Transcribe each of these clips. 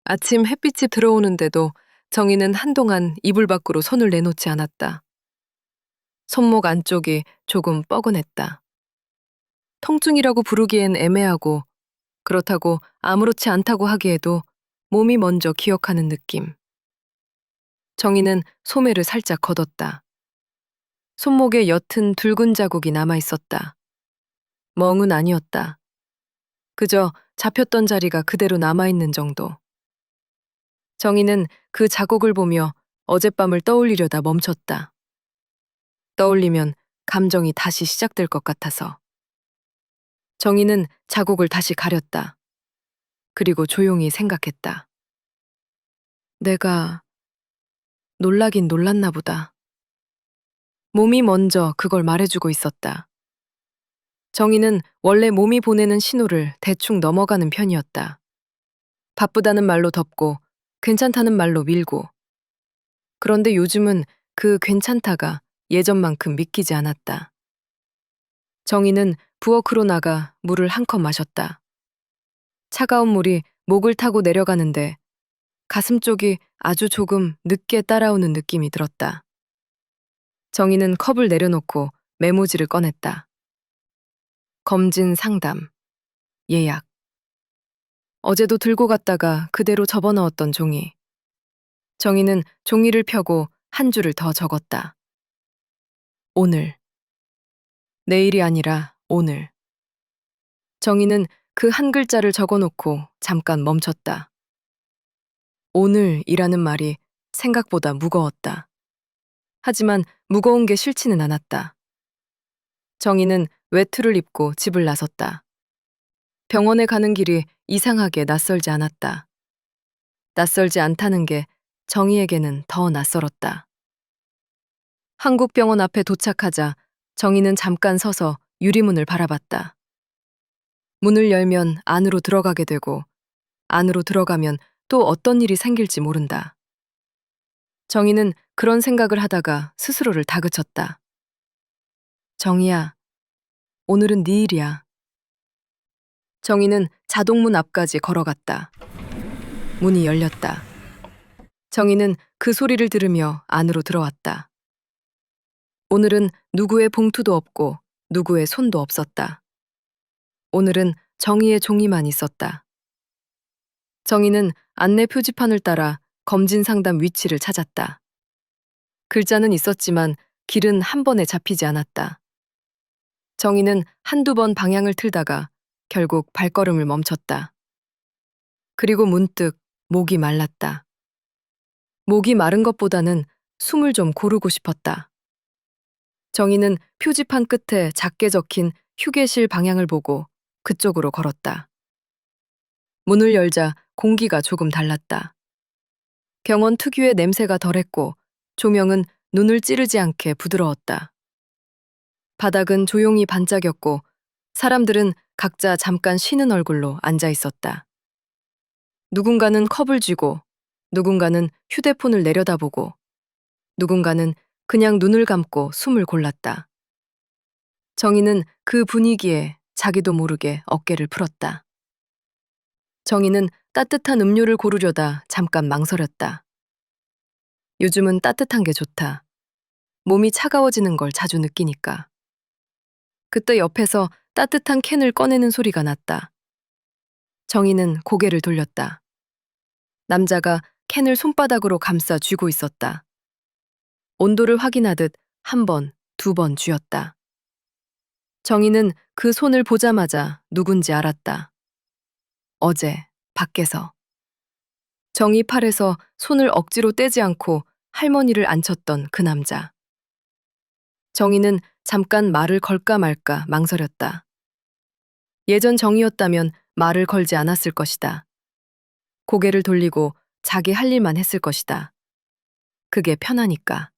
아침 햇빛이 들어오는데도 정희는 한동안 이불 밖으로 손을 내놓지 않았다. 손목 안쪽이 조금 뻐근했다. 통증이라고 부르기엔 애매하고 그렇다고 아무렇지 않다고 하기에도 몸이 먼저 기억하는 느낌. 정희는 소매를 살짝 걷었다. 손목에 옅은 붉은 자국이 남아 있었다. 멍은 아니었다. 그저 잡혔던 자리가 그대로 남아있는 정도. 정희는 그 자국을 보며 어젯밤을 떠올리려다 멈췄다. 떠올리면 감정이 다시 시작될 것 같아서. 정희는 자국을 다시 가렸다. 그리고 조용히 생각했다. 내가 놀라긴 놀랐나 보다. 몸이 먼저 그걸 말해주고 있었다. 정희는 원래 몸이 보내는 신호를 대충 넘어가는 편이었다. 바쁘다는 말로 덮고 괜찮다는 말로 밀고. 그런데 요즘은 그 괜찮다가 예전만큼 믿기지 않았다. 정희는 부엌으로 나가 물을 한 컵 마셨다. 차가운 물이 목을 타고 내려가는데 가슴 쪽이 아주 조금 늦게 따라오는 느낌이 들었다. 정희는 컵을 내려놓고 메모지를 꺼냈다. 검진 상담, 예약. 어제도 들고 갔다가 그대로 접어넣었던 종이. 정희는 종이를 펴고 한 줄을 더 적었다. 오늘. 내일이 아니라 오늘. 정희는 그 한 글자를 적어놓고 잠깐 멈췄다. 오늘이라는 말이 생각보다 무거웠다. 하지만 무거운 게 싫지는 않았다. 정희는 외투를 입고 집을 나섰다. 병원에 가는 길이 이상하게 낯설지 않았다. 낯설지 않다는 게 정희에게는 더 낯설었다. 한국병원 앞에 도착하자 정희는 잠깐 서서 유리문을 바라봤다. 문을 열면 안으로 들어가게 되고 안으로 들어가면 또 어떤 일이 생길지 모른다. 정희는 그런 생각을 하다가 스스로를 다그쳤다. 정희야, 오늘은 네 일이야. 정희는 자동문 앞까지 걸어갔다. 문이 열렸다. 정희는 그 소리를 들으며 안으로 들어왔다. 오늘은 누구의 봉투도 없고 누구의 손도 없었다. 오늘은 정희의 종이만 있었다. 정희는 안내 표지판을 따라 검진 상담 위치를 찾았다. 글자는 있었지만 길은 한 번에 잡히지 않았다. 정희는 한두 번 방향을 틀다가 결국 발걸음을 멈췄다. 그리고 문득 목이 말랐다. 목이 마른 것보다는 숨을 좀 고르고 싶었다. 정희는 표지판 끝에 작게 적힌 휴게실 방향을 보고 그쪽으로 걸었다. 문을 열자 공기가 조금 달랐다. 병원 특유의 냄새가 덜했고 조명은 눈을 찌르지 않게 부드러웠다. 바닥은 조용히 반짝였고 사람들은 각자 잠깐 쉬는 얼굴로 앉아 있었다. 누군가는 컵을 쥐고 누군가는 휴대폰을 내려다보고 누군가는 그냥 눈을 감고 숨을 골랐다. 정희는 그 분위기에 자기도 모르게 어깨를 풀었다. 정희는 따뜻한 음료를 고르려다 잠깐 망설였다. 요즘은 따뜻한 게 좋다. 몸이 차가워지는 걸 자주 느끼니까. 그때 옆에서 따뜻한 캔을 꺼내는 소리가 났다. 정희는 고개를 돌렸다. 남자가 캔을 손바닥으로 감싸 쥐고 있었다. 온도를 확인하듯 한 번, 두 번 쥐었다. 정희는 그 손을 보자마자 누군지 알았다. 어제, 밖에서. 정희 팔에서 손을 억지로 떼지 않고 할머니를 앉혔던 그 남자. 정희는 잠깐 말을 걸까 말까 망설였다. 예전 정희였다면 말을 걸지 않았을 것이다. 고개를 돌리고 자기 할 일만 했을 것이다. 그게 편하니까.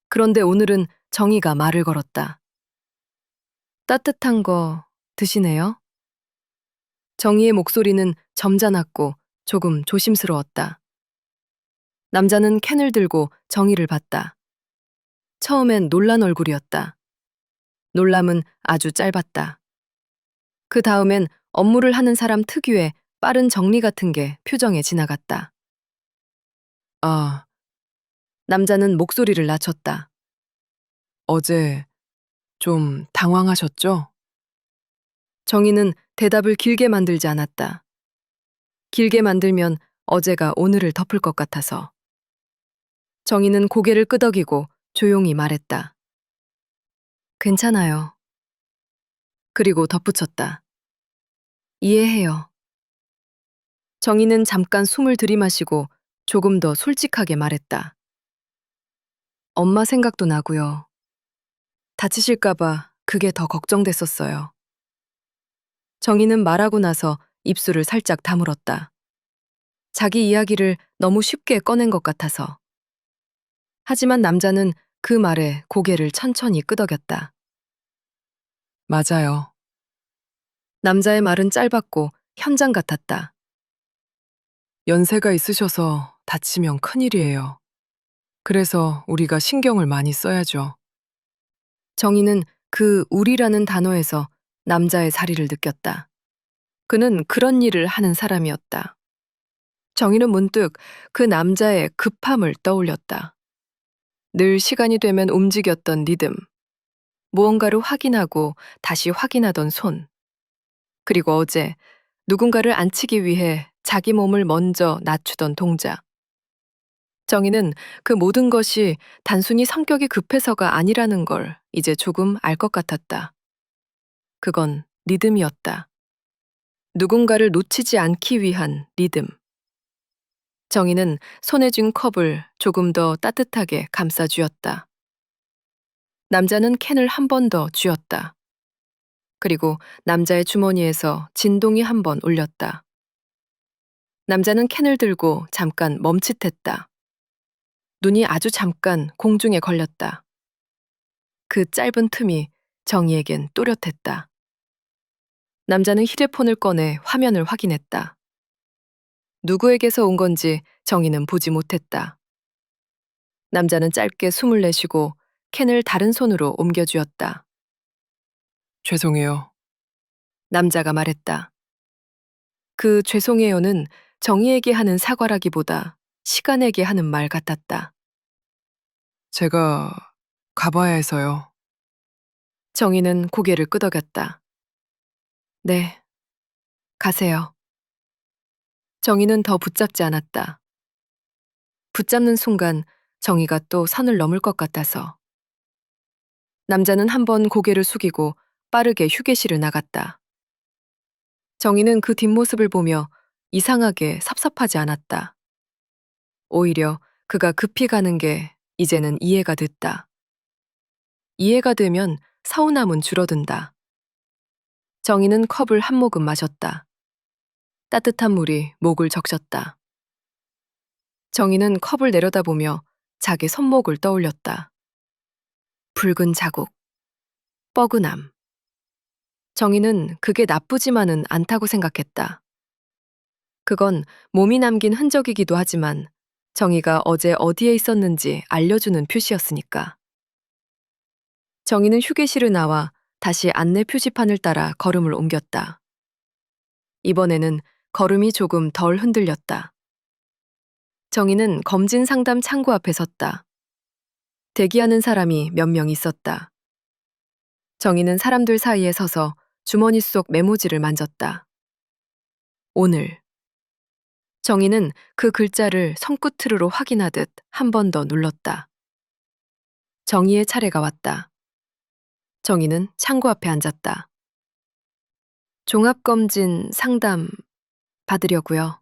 그런데 오늘은 정희가 말을 걸었다. 따뜻한 거 드시네요? 정희의 목소리는 점잖았고 조금 조심스러웠다. 남자는 캔을 들고 정희를 봤다. 처음엔 놀란 얼굴이었다. 놀람은 아주 짧았다. 그 다음엔 업무를 하는 사람 특유의 빠른 정리 같은 게 표정에 지나갔다. 아, 남자는 목소리를 낮췄다. 어제 좀 당황하셨죠? 정희는 대답을 길게 만들지 않았다. 길게 만들면 어제가 오늘을 덮을 것 같아서. 정희는 고개를 끄덕이고 조용히 말했다. 괜찮아요. 그리고 덧붙였다. 이해해요. 정희는 잠깐 숨을 들이마시고 조금 더 솔직하게 말했다. 엄마 생각도 나고요. 다치실까봐 그게 더 걱정됐었어요. 정희는 말하고 나서 입술을 살짝 다물었다. 자기 이야기를 너무 쉽게 꺼낸 것 같아서. 하지만 남자는 그 말에 고개를 천천히 끄덕였다. 맞아요. 남자의 말은 짧았고 현장 같았다. 연세가 있으셔서 다치면 큰일이에요. 그래서 우리가 신경을 많이 써야죠. 정희는 그 우리라는 단어에서 남자의 자리를 느꼈다. 그는 그런 일을 하는 사람이었다. 정희는 문득 그 남자의 급함을 떠올렸다. 늘 시간이 되면 움직였던 리듬, 무언가를 확인하고 다시 확인하던 손, 그리고 어제 누군가를 안치기 위해 자기 몸을 먼저 낮추던 동작. 정희는 그 모든 것이 단순히 성격이 급해서가 아니라는 걸 이제 조금 알 것 같았다. 그건 리듬이었다. 누군가를 놓치지 않기 위한 리듬. 정희는 손에 쥔 컵을 조금 더 따뜻하게 감싸 쥐었다. 남자는 캔을 한 번 더 쥐었다. 그리고 남자의 주머니에서 진동이 한 번 울렸다. 남자는 캔을 들고 잠깐 멈칫했다. 눈이 아주 잠깐 공중에 걸렸다. 그 짧은 틈이 정희에겐 또렷했다. 남자는 휴대폰을 꺼내 화면을 확인했다. 누구에게서 온 건지 정희는 보지 못했다. 남자는 짧게 숨을 내쉬고 캔을 다른 손으로 옮겨주었다. 죄송해요. 남자가 말했다. 그 죄송해요는 정희에게 하는 사과라기보다 시간에게 하는 말 같았다. 제가 가봐야 해서요. 정희는 고개를 끄덕였다. 네, 가세요. 정희는 더 붙잡지 않았다. 붙잡는 순간 정희가 또 선을 넘을 것 같아서. 남자는 한 번 고개를 숙이고 빠르게 휴게실을 나갔다. 정희는 그 뒷모습을 보며 이상하게 섭섭하지 않았다. 오히려 그가 급히 가는 게 이제는 이해가 됐다. 이해가 되면 서운함은 줄어든다. 정희는 컵을 한 모금 마셨다. 따뜻한 물이 목을 적셨다. 정희는 컵을 내려다보며 자기 손목을 떠올렸다. 붉은 자국, 뻐근함. 정희는 그게 나쁘지만은 않다고 생각했다. 그건 몸이 남긴 흔적이기도 하지만 정희가 어제 어디에 있었는지 알려주는 표시였으니까. 정희는 휴게실을 나와 다시 안내 표지판을 따라 걸음을 옮겼다. 이번에는 걸음이 조금 덜 흔들렸다. 정희는 검진 상담 창구 앞에 섰다. 대기하는 사람이 몇 명 있었다. 정희는 사람들 사이에 서서 주머니 속 메모지를 만졌다. 오늘. 정희는 그 글자를 손끝으로 확인하듯 한 번 더 눌렀다. 정희의 차례가 왔다. 정희는 창구 앞에 앉았다. 종합검진 상담 받으려고요.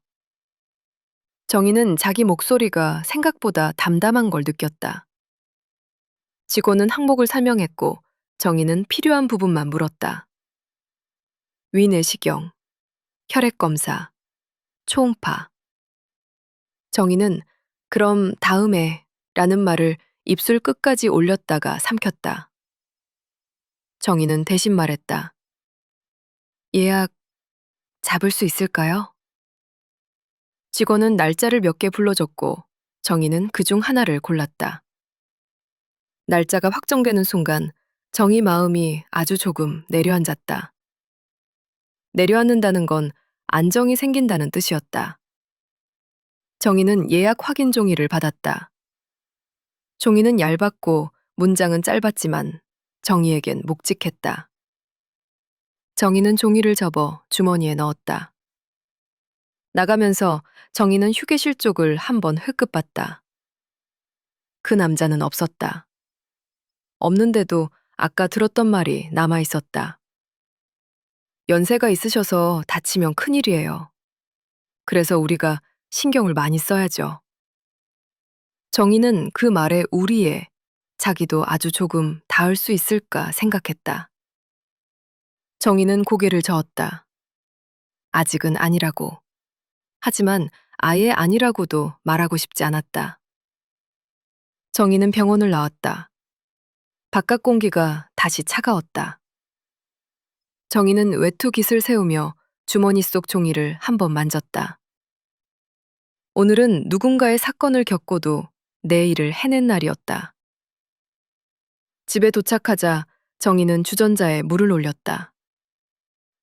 정희는 자기 목소리가 생각보다 담담한 걸 느꼈다. 직원은 항목을 설명했고 정희는 필요한 부분만 물었다. 위내시경, 혈액검사, 초음파. 정희는 그럼 다음에 라는 말을 입술 끝까지 올렸다가 삼켰다. 정희는 대신 말했다. 예약 잡을 수 있을까요? 직원은 날짜를 몇 개 불러줬고 정희는 그중 하나를 골랐다. 날짜가 확정되는 순간 정희 마음이 아주 조금 내려앉았다. 내려앉는다는 건 안정이 생긴다는 뜻이었다. 정희는 예약 확인 종이를 받았다. 종이는 얇았고 문장은 짧았지만 정희에겐 묵직했다. 정희는 종이를 접어 주머니에 넣었다. 나가면서 정희는 휴게실 쪽을 한번 흘끗 봤다. 그 남자는 없었다. 없는데도 아까 들었던 말이 남아 있었다. 연세가 있으셔서 다치면 큰일이에요. 그래서 우리가 신경을 많이 써야죠. 정희는 그 말에 우리에 자기도 아주 조금 닿을 수 있을까 생각했다. 정희는 고개를 저었다. 아직은 아니라고. 하지만 아예 아니라고도 말하고 싶지 않았다. 정희는 병원을 나왔다. 바깥 공기가 다시 차가웠다. 정희는 외투 깃을 세우며 주머니 속 종이를 한번 만졌다. 오늘은 누군가의 사건을 겪고도 내 일을 해낸 날이었다. 집에 도착하자 정희는 주전자에 물을 올렸다.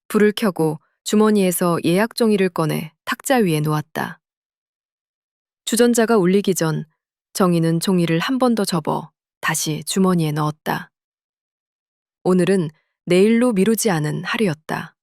불을 켜고 주머니에서 예약 종이를 꺼내 탁자 위에 놓았다. 주전자가 울리기 전 정희는 종이를 한 번 더 접어 다시 주머니에 넣었다. 오늘은 내일로 미루지 않은 하루였다.